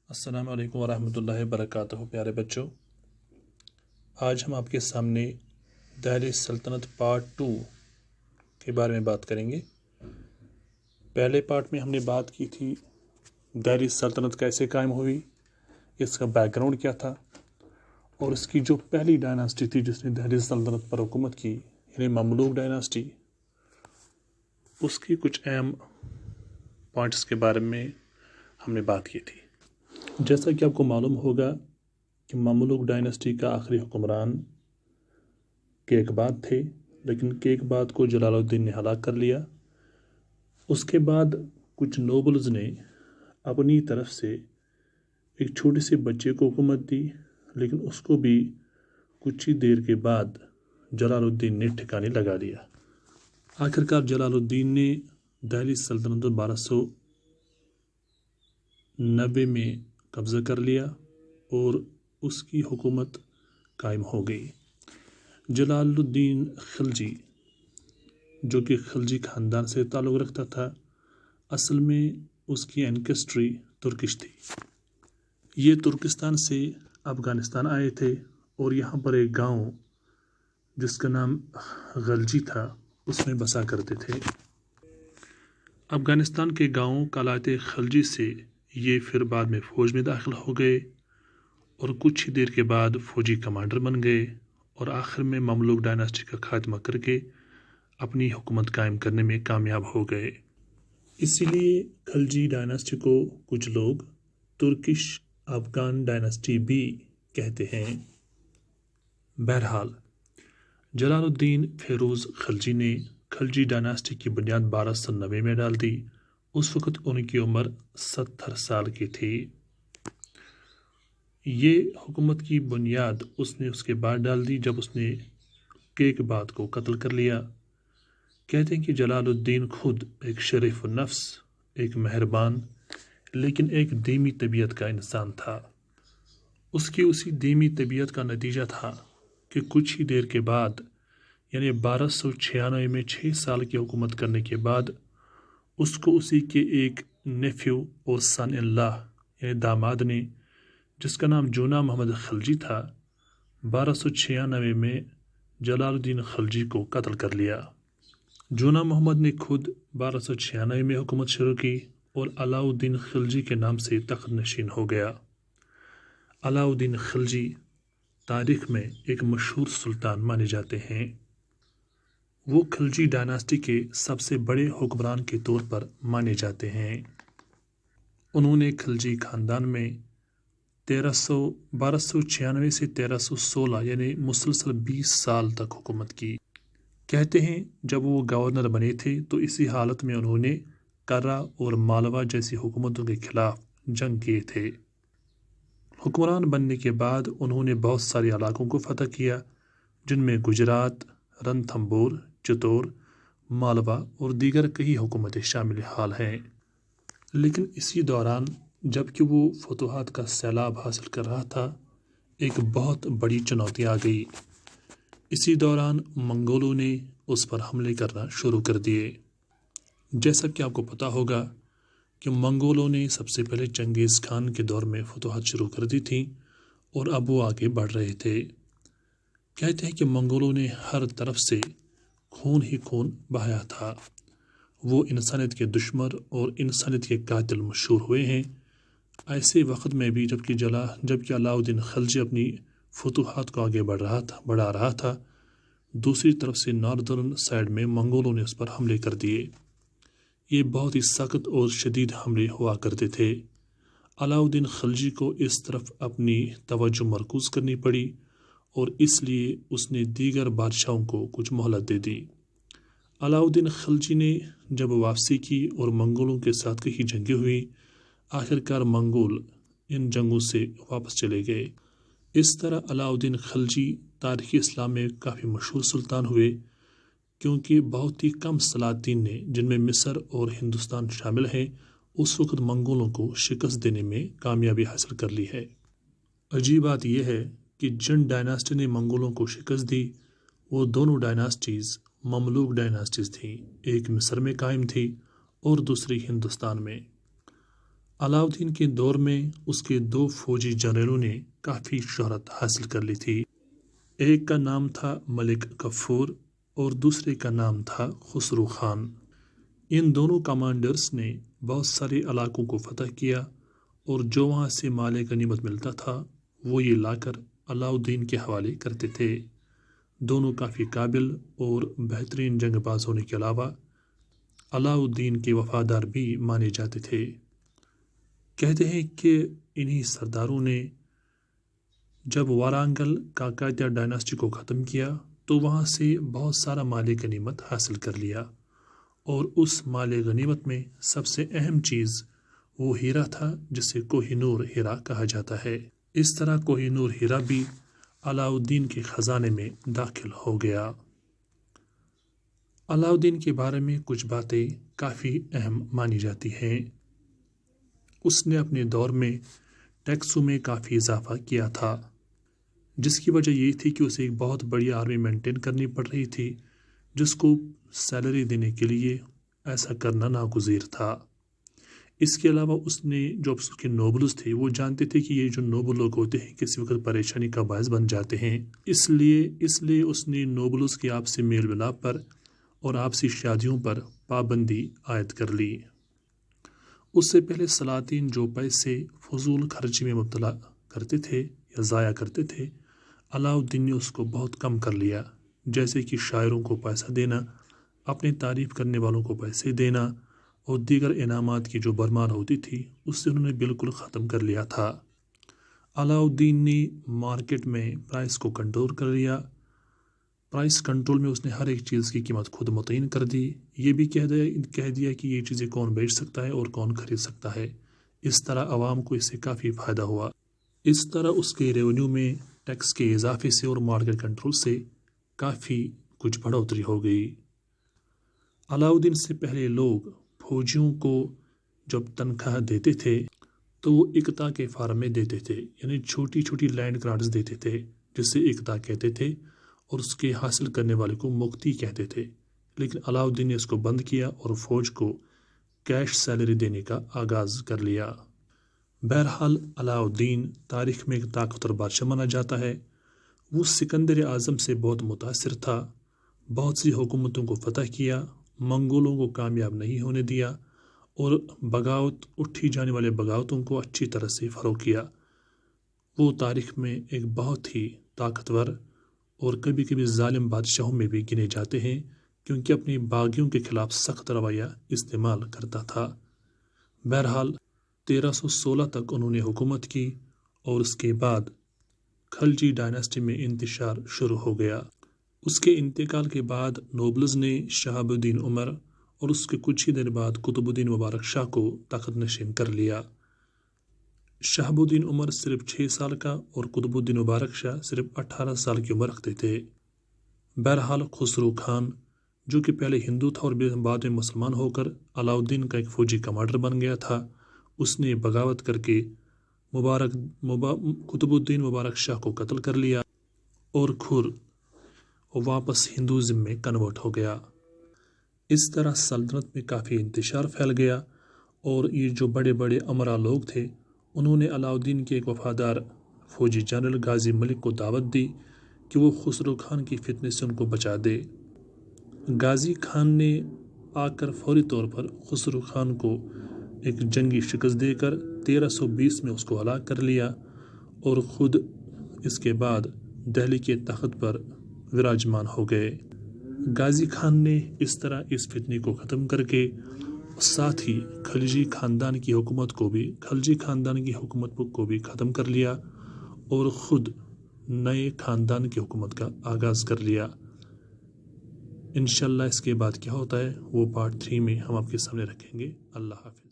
السلام علیکم ورحمۃ اللہ وبرکاتہ۔ پیارے بچوں، آج ہم آپ کے سامنے دہلی سلطنت پارٹ 2 کے بارے میں بات کریں گے۔ پہلے پارٹ میں ہم نے بات کی تھی دہلی سلطنت کیسے قائم ہوئی، اس کا بیک گراؤنڈ کیا تھا، اور اس کی جو پہلی ڈائناسٹی تھی جس نے دہلی سلطنت پر حکومت کی، یعنی مملوک ڈائناسٹی، اس کی کچھ اہم پوائنٹس کے بارے میں ہم نے بات کی تھی۔ جیسا کہ آپ کو معلوم ہوگا کہ مملوک ڈائناسٹی کا آخری حکمران کیقباد تھے، لیکن کیقباد کو جلال الدین نے ہلاک کر لیا۔ اس کے بعد کچھ نوبلز نے اپنی طرف سے ایک چھوٹے سے بچے کو حکومت دی، لیکن اس کو بھی کچھ ہی دیر کے بعد جلال الدین نے ٹھکانے لگا دیا۔ آخرکار جلال الدین نے دہلی سلطنت 1290 میں قبضہ کر لیا اور اس کی حکومت قائم ہو گئی۔ جلال الدین خلجی، جو کہ خلجی خاندان سے تعلق رکھتا تھا، اصل میں اس کی اینکسٹری ترکش تھی۔ یہ ترکستان سے افغانستان آئے تھے اور یہاں پر ایک گاؤں جس کا نام غلجی تھا اس میں بسا کرتے تھے۔ افغانستان کے گاؤں کالات خلجی سے یہ پھر بعد میں فوج میں داخل ہو گئے اور کچھ ہی دیر کے بعد فوجی کمانڈر بن گئے اور آخر میں مملوک ڈائناسٹی کا خاتمہ کر کے اپنی حکومت قائم کرنے میں کامیاب ہو گئے۔ اسی لیے خلجی ڈائناسٹی کو کچھ لوگ ترکش افغان ڈائناسٹی بھی کہتے ہیں۔ بہرحال جلال الدین فیروز خلجی نے خلجی ڈائناسٹی کی بنیاد 1290 میں ڈال دی۔ اس وقت ان کی عمر 70 سال کی تھی۔ یہ حکومت کی بنیاد اس نے اس کے بعد ڈال دی جب اس نے کیقباد کو قتل کر لیا۔ کہتے ہیں کہ جلال الدین خود ایک شریف النفس، ایک مہربان لیکن ایک دھیمی طبیعت کا انسان تھا۔ اس کی اسی دھیمی طبیعت کا نتیجہ تھا کہ کچھ ہی دیر کے بعد، یعنی 1296 میں 6 سال کی حکومت کرنے کے بعد، اس کو اسی کے ایک نیفیو اور سن ان لا یعنی داماد نے، جس کا نام جونا محمد خلجی تھا، 1296 میں جلال الدین خلجی کو قتل کر لیا۔ جونا محمد نے خود 1296 میں حکومت شروع کی اور علاء الدین خلجی کے نام سے تخت نشین ہو گیا۔ علاء الدین خلجی تاریخ میں ایک مشہور سلطان مانے جاتے ہیں۔ وہ خلجی ڈائناسٹی کے سب سے بڑے حکمران کے طور پر مانے جاتے ہیں۔ انہوں نے خلجی خاندان میں 1296 سے 1316 یعنی مسلسل 20 سال تک حکومت کی۔ کہتے ہیں جب وہ گورنر بنے تھے تو اسی حالت میں انہوں نے کرا اور مالوا جیسی حکومتوں کے خلاف جنگ کیے تھے۔ حکمران بننے کے بعد انہوں نے بہت سارے علاقوں کو فتح کیا، جن میں گجرات، رنتھمبور، چتور، مالوا اور دیگر کئی حکومتیں شامل حال ہیں۔ لیکن اسی دوران جب کہ وہ فتوحات کا سیلاب حاصل کر رہا تھا، ایک بہت بڑی چنوتی آ گئی۔ اسی دوران منگولوں نے اس پر حملے کرنا شروع کر دیے۔ جیسا کہ آپ کو پتہ ہوگا کہ منگولوں نے سب سے پہلے چنگیز خان کے دور میں فتوحات شروع کر دی تھیں اور اب وہ آگے بڑھ رہے تھے۔ کہتے ہیں کہ منگولوں نے ہر طرف سے خون ہی خون بہایا تھا۔ وہ انسانیت کے دشمن اور انسانیت کے قاتل مشہور ہوئے ہیں۔ ایسے وقت میں بھی جبکہ علاء الدین خلجی اپنی فتوحات کو آگے بڑھا رہا تھا، دوسری طرف سے ناردرن سائڈ میں منگولوں نے اس پر حملے کر دیے۔ یہ بہت ہی سخت اور شدید حملے ہوا کرتے تھے۔ علاء الدین خلجی کو اس طرف اپنی توجہ مرکوز کرنی پڑی اور اس لیے اس نے دیگر بادشاہوں کو کچھ مہلت دے دی۔ علاء الدین خلجی نے جب واپسی کی اور منگولوں کے ساتھ کئی جنگیں ہوئی، آخرکار منگول ان جنگوں سے واپس چلے گئے۔ اس طرح علاء الدین خلجی تاریخ اسلام میں کافی مشہور سلطان ہوئے، کیونکہ بہت ہی کم سلاطین نے، جن میں مصر اور ہندوستان شامل ہیں، اس وقت منگولوں کو شکست دینے میں کامیابی حاصل کر لی ہے۔ عجیب بات یہ ہے کہ جن ڈائناسٹی نے منگولوں کو شکست دی وہ دونوں ڈائناسٹیز مملوک ڈائناسٹیز تھیں، ایک مصر میں قائم تھی اور دوسری ہندوستان میں۔ علاؤدین کے دور میں اس کے 2 فوجی جنرلوں نے کافی شہرت حاصل کر لی تھی۔ ایک کا نام تھا ملک کفور اور دوسرے کا نام تھا خسرو خان۔ ان دونوں کمانڈرز نے بہت سارے علاقوں کو فتح کیا اور جو وہاں سے مال غنیمت ملتا تھا وہ یہ لا کر علاؤدین کے حوالے کرتے تھے۔ دونوں کافی قابل اور بہترین جنگ باز ہونے کے علاوہ علاؤدین کے وفادار بھی مانے جاتے تھے۔ کہتے ہیں کہ انہی سرداروں نے جب وارانگل کاکاتیہ ڈائناسٹی کو ختم کیا تو وہاں سے بہت سارا مال غنیمت حاصل کر لیا، اور اس مال غنیمت میں سب سے اہم چیز وہ ہیرا تھا جسے کوہ نور ہیرا کہا جاتا ہے۔ اس طرح کوہ نور ہیرا بھی علاؤدین کے خزانے میں داخل ہو گیا۔ علاؤدین کے بارے میں کچھ باتیں کافی اہم مانی جاتی ہیں۔ اس نے اپنے دور میں ٹیکسوں میں کافی اضافہ کیا تھا، جس کی وجہ یہ تھی کہ اسے ایک بہت بڑی آرمی مینٹین کرنی پڑ رہی تھی، جس کو سیلری دینے کے لیے ایسا کرنا ناگزیر تھا۔ اس کے علاوہ اس نے جو اس کے نوبلز تھے وہ جانتے تھے کہ یہ جو نوبل لوگ ہوتے ہیں کسی وقت پریشانی کا باعث بن جاتے ہیں، اس لیے اس نے نوبلز کے آپسی میل ملاپ پر اور آپسی شادیوں پر پابندی عائد کر لی۔ اس سے پہلے سلاطین جو پیسے فضول خرچی میں مبتلا کرتے تھے یا ضائع کرتے تھے، علاؤدین نے اس کو بہت کم کر لیا، جیسے کہ شاعروں کو پیسہ دینا، اپنے تعریف کرنے والوں کو پیسے دینا اور دیگر انعامات کی جو بھرمار ہوتی تھی اس سے انہوں نے بالکل ختم کر لیا تھا۔ علاؤدین نے مارکیٹ میں پرائس کو کنٹرول کر لیا۔ پرائس کنٹرول میں اس نے ہر ایک چیز کی قیمت خود متعین کر دی، یہ بھی کہہ دیا کہ یہ چیزیں کون بیچ سکتا ہے اور کون خرید سکتا ہے۔ اس طرح عوام کو اس سے کافی فائدہ ہوا۔ اس طرح اس کے ریونیو میں ٹیکس کے اضافے سے اور مارکیٹ کنٹرول سے کافی کچھ بڑھوتری ہو گئی۔ علاؤدین سے پہلے لوگ فوجیوں کو جب تنخواہ دیتے تھے تو وہ اقتا کے فارم میں دیتے تھے، یعنی چھوٹی چھوٹی لینڈ کارڈز دیتے تھے جسے اقتا کہتے تھے، اور اس کے حاصل کرنے والے کو مقتی کہتے تھے۔ لیکن علاؤدین نے اس کو بند کیا اور فوج کو کیش سیلری دینے کا آغاز کر لیا۔ بہرحال علاؤدین تاریخ میں ایک طاقتور بادشاہ مانا جاتا ہے۔ وہ سکندر اعظم سے بہت متاثر تھا، بہت سی حکومتوں کو فتح کیا، منگولوں کو کامیاب نہیں ہونے دیا، اور اٹھی جانے والے بغاوتوں کو اچھی طرح سے فروغ کیا۔ وہ تاریخ میں ایک بہت ہی طاقتور اور کبھی کبھی ظالم بادشاہوں میں بھی گنے جاتے ہیں، کیونکہ اپنی باغیوں کے خلاف سخت رویہ استعمال کرتا تھا۔ بہرحال 1316 تک انہوں نے حکومت کی اور اس کے بعد خلجی ڈائناسٹی میں انتشار شروع ہو گیا۔ اس کے انتقال کے بعد نوبلز نے شہاب الدین عمر اور اس کے کچھ ہی دن بعد قطب الدین مبارک شاہ کو تخت نشین کر لیا۔ شہاب الدین عمر صرف 6 سال کا اور قطب الدین مبارک شاہ صرف 18 سال کی عمر رکھتے تھے۔ بہرحال خسرو خان جو کہ پہلے ہندو تھا اور بعد میں مسلمان ہو کر علاؤدین کا ایک فوجی کمانڈر بن گیا تھا، اس نے بغاوت کر کے قطب الدین مبارک شاہ کو قتل کر لیا اور واپس ہندوازم میں کنورٹ ہو گیا۔ اس طرح سلطنت میں کافی انتشار پھیل گیا، اور یہ جو بڑے بڑے امراء لوگ تھے انہوں نے علاؤدین کے ایک وفادار فوجی جنرل غازی ملک کو دعوت دی کہ وہ خسرو خان کی فتنے سے ان کو بچا دے۔ غازی خان نے آ کر فوری طور پر خسرو خان کو ایک جنگی شکست دے کر 1320 میں اس کو ہلاک کر لیا، اور خود اس کے بعد دہلی کے تخت پر وراجمان ہو گئے۔ غازی خان نے اس طرح اس فتنے کو ختم کر کے ساتھ ہی خلجی خاندان کی حکومت کو بھی ختم کر لیا اور خود نئے خاندان کی حکومت کا آغاز کر لیا۔ انشاءاللہ اس کے بعد کیا ہوتا ہے وہ پارٹ 3 میں ہم آپ کے سامنے رکھیں گے۔ اللہ حافظ۔